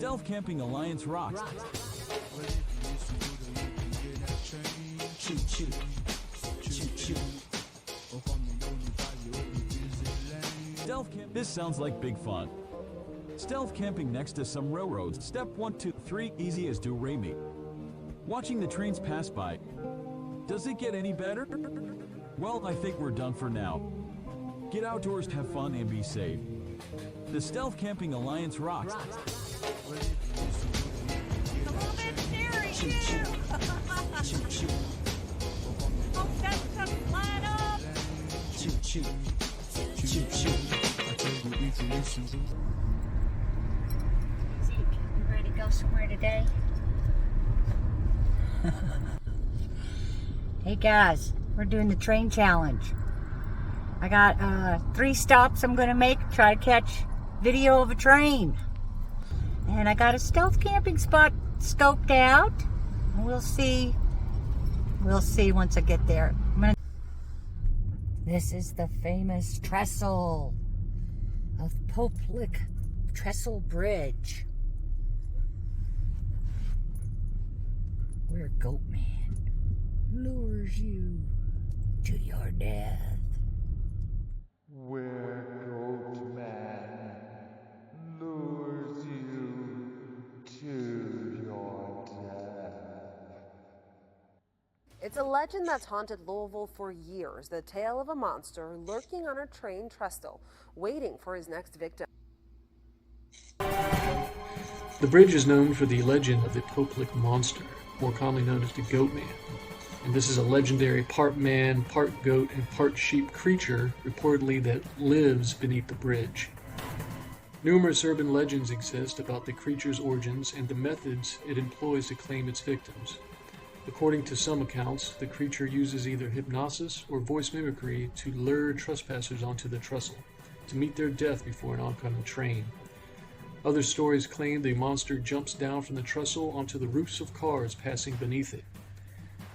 Stealth Camping Alliance rocks. This sounds like big fun. Stealth camping next to some railroads. Step 1, 2, 3, easy as do re mi. Watching the trains pass by. Does it get any better? Well, I think we're done for now. Get outdoors, have fun, and be safe. The Stealth Camping Alliance rocks. You ready to go somewhere today? Hey guys, we're doing the train challenge. I got 3 stops I'm gonna make, try to catch video of a train. And I got a stealth camping spot scoped out. We'll see once I get there. This is the famous trestle of Poplick Trestle Bridge, where Goatman lures you to your death. Where Goatman lures you to your death. It's a legend that's haunted Louisville for years, the tale of a monster lurking on a train trestle, waiting for his next victim. The bridge is known for the legend of the Poplick Monster, more commonly known as the Goatman. And this is a legendary part man, part goat, and part sheep creature, reportedly that lives beneath the bridge. Numerous urban legends exist about the creature's origins and the methods it employs to claim its victims. According to some accounts, the creature uses either hypnosis or voice mimicry to lure trespassers onto the trestle, to meet their death before an oncoming train. Other stories claim the monster jumps down from the trestle onto the roofs of cars passing beneath it.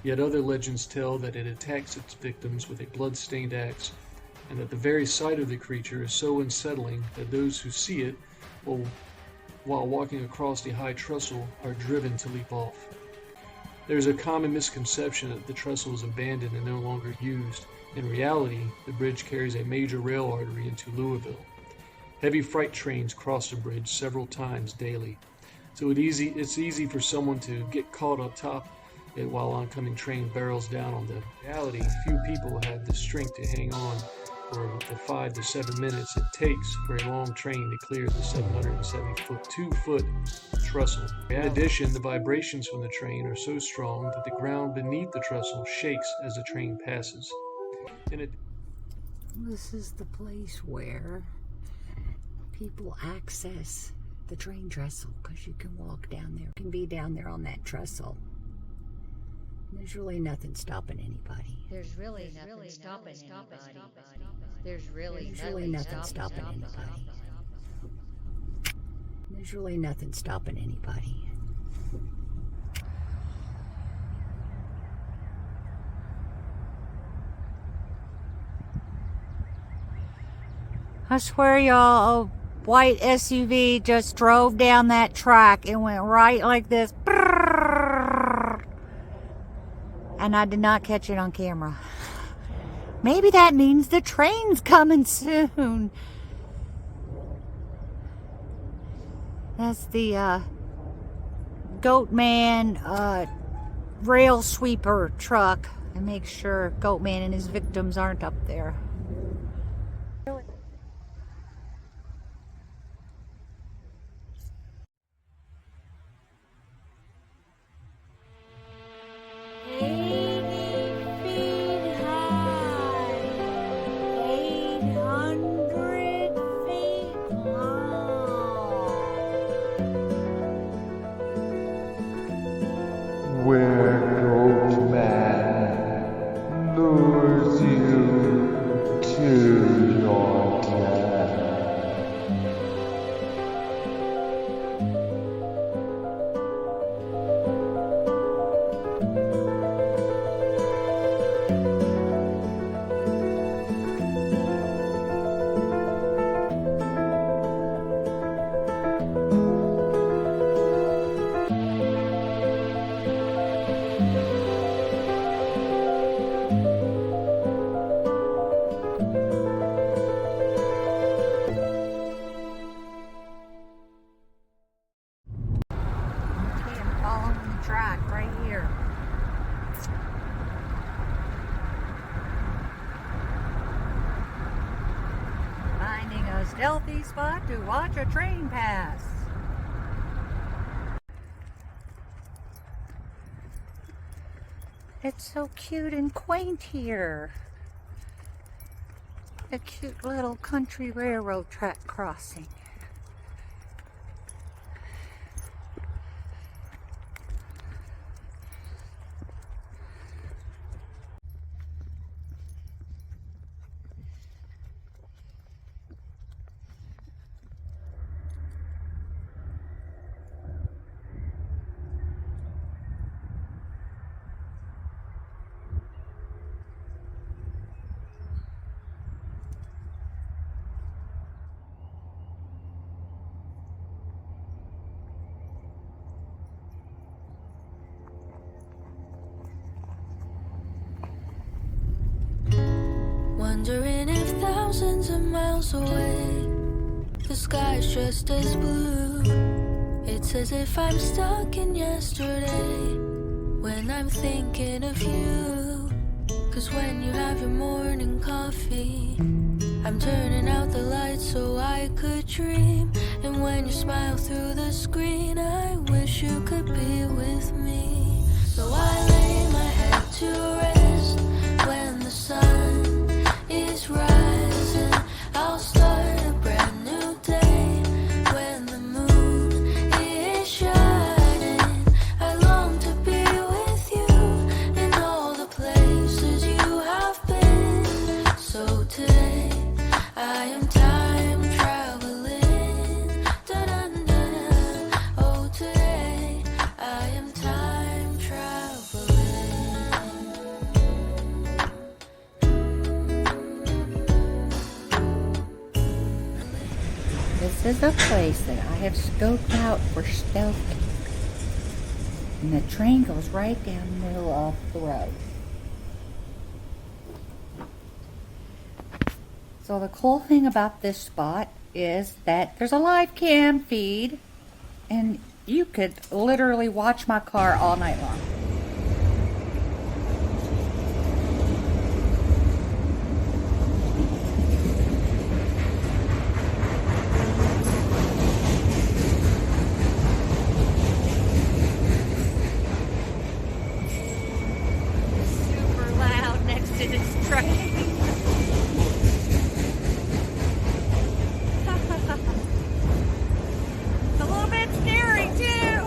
Yet other legends tell that it attacks its victims with a blood-stained axe, and that the very sight of the creature is so unsettling that those who see it, while walking across the high trestle, are driven to leap off. There is a common misconception that the trestle is abandoned and no longer used. In reality, the bridge carries a major rail artery into Louisville. Heavy freight trains cross the bridge several times daily, so it's easy for someone to get caught up top it while oncoming train barrels down on them. In reality, few people have the strength to hang on for the 5 to 7 minutes it takes for a long train to clear the 772-foot trestle. In addition, the vibrations from the train are so strong that the ground beneath the trestle shakes as the train passes. This is the place where people access the train trestle, because you can walk down there. You can be down there on that trestle. There's really nothing stopping anybody. There's really nothing stopping anybody. There's really nothing stopping anybody. There's really nothing stopping anybody. I swear, y'all, a white SUV just drove down that track and went right like this. And I did not catch it on camera. Maybe that means the train's coming soon. That's the Goatman rail sweeper truck. And make sure Goatman and his victims aren't up there. Where Goatman lures you track right here. Finding a stealthy spot to watch a train pass. It's so cute and quaint here. A cute little country railroad track crossing. Wondering if thousands of miles away the sky's just as blue. It's as if I'm stuck in yesterday when I'm thinking of you. 'Cause when you have your morning coffee, I'm turning out the lights so I could dream. And when you smile through the screen, I wish you could be with me. So I lay my head to rest when the sun is rising. I'll start a brand new day when the moon is shining. I long to be with you in all the places you have been. So today I am time traveling. Da-dun-dun-dun. Oh, today I am time traveling. This is a place that I have scoped out for stealth camping. And the train goes right down the middle of the road. So the cool thing about this spot is that there's a live cam feed and you could literally watch my car all night long. Super loud next to this train. It's a little bit scary too.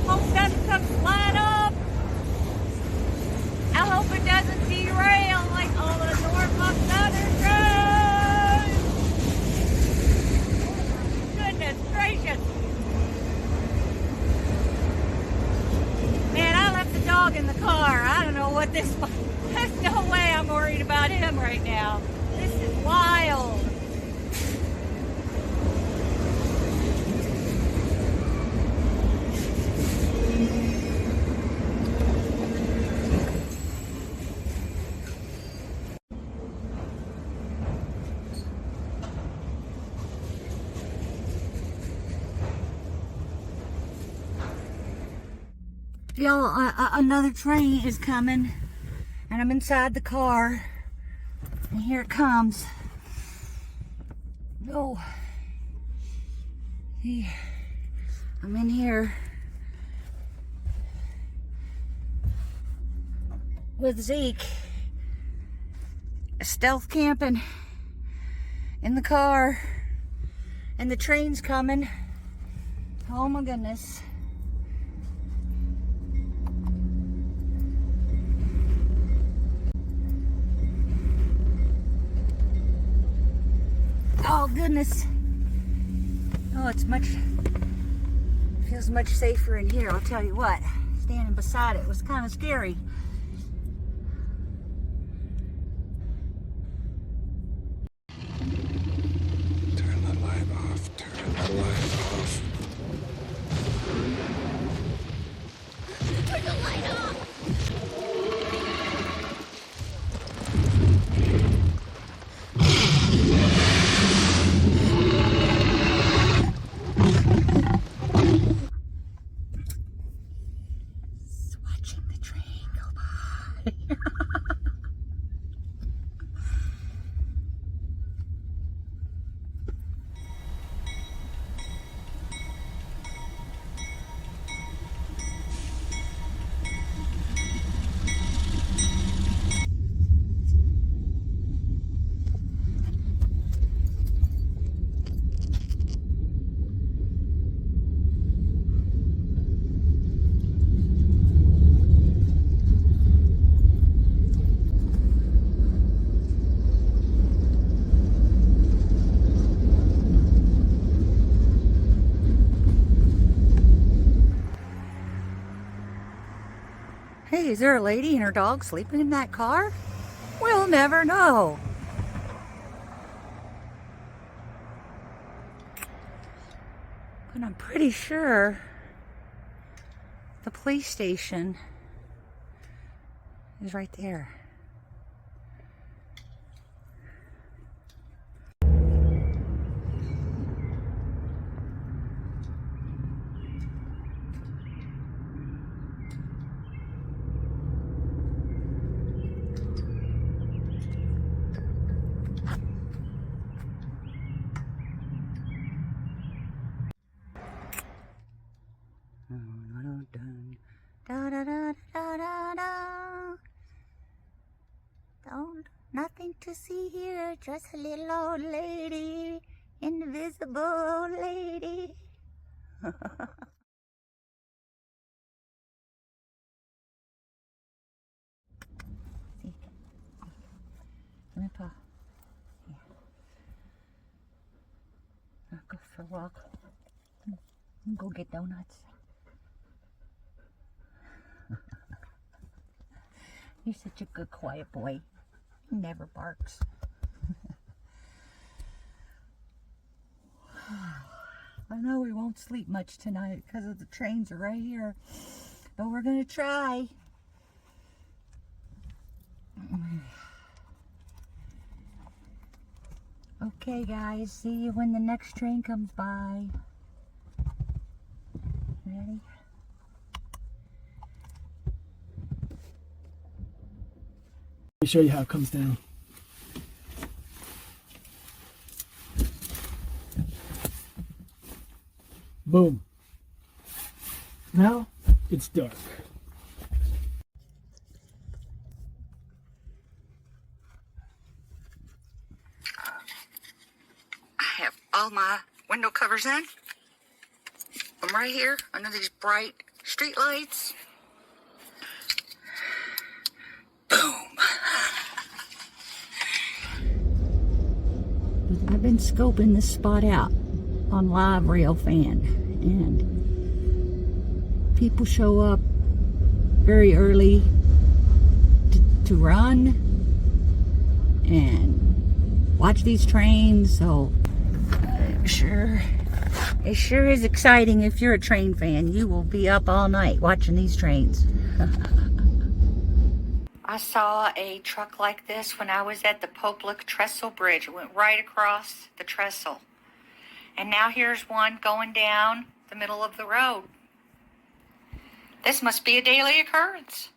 Hope it doesn't come flat up. I hope it doesn't derail like all the Norfolk Southern roads. Goodness gracious. Man, I left the dog in the car. I don't know what this was. There's no way I'm worried about him right now. This is wild. Y'all, another train is coming, and I'm inside the car, and here it comes. Oh, here. I'm in here with Zeke, stealth camping in the car, and the train's coming. Oh my goodness. Oh goodness. Oh, feels much safer in here, I'll tell you what. Standing beside it was kind of scary. Turn the light off. Turn the light off. Turn the light off! Hey, is there a lady and her dog sleeping in that car? We'll never know. But I'm pretty sure the police station is right there. Da, da, da, da, da, da. Don't, nothing to see here, just a little old lady, invisible lady. See, come here, Pa. Yeah. I'll go for a walk. Go get donuts. You're such a good, quiet boy. He never barks. I know we won't sleep much tonight because of the trains are right here, but we're gonna try. Okay, guys, see you when the next train comes by. Ready? Let me show you how it comes down. Boom. Now it's dark. I have all my window covers in. I'm right here under these bright street lights. Boom. I've been scoping this spot out on Live Rail Fan, and people show up very early to run and watch these trains, so it sure is exciting. If you're a train fan, you will be up all night watching these trains. I saw a truck like this when I was at the Public Trestle Bridge. It went right across the trestle. And now here's one going down the middle of the road. This must be a daily occurrence.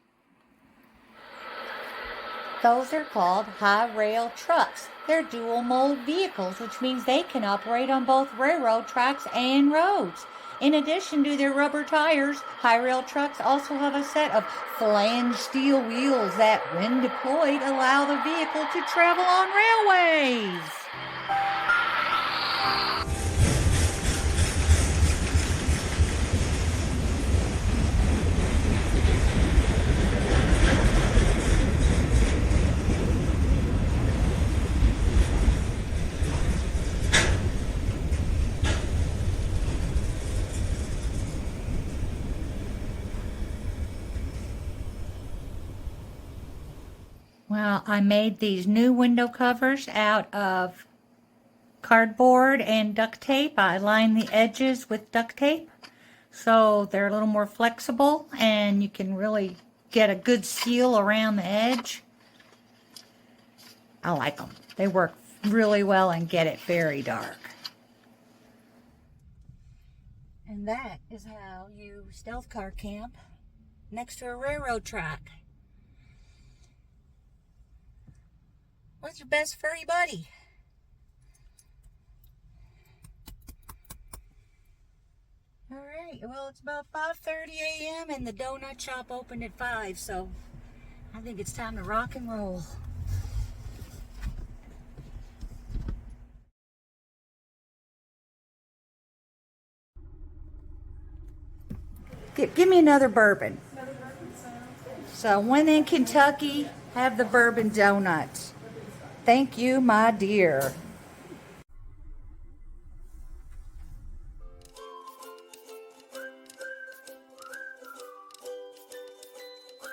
Those are called high rail trucks. They're dual mode vehicles, which means they can operate on both railroad tracks and roads. In addition to their rubber tires, high rail trucks also have a set of flange steel wheels that, when deployed, allow the vehicle to travel on railways. Well, I made these new window covers out of cardboard and duct tape. I lined the edges with duct tape so they're a little more flexible and you can really get a good seal around the edge. I like them. They work really well and get it very dark. And that is how you stealth car camp next to a railroad track. What's your best furry buddy? Alright, well, it's about 5:30 a.m. and the donut shop opened at 5, so I think it's time to rock and roll. Give me another bourbon. So when in Kentucky, have the bourbon donuts. Thank you, my dear.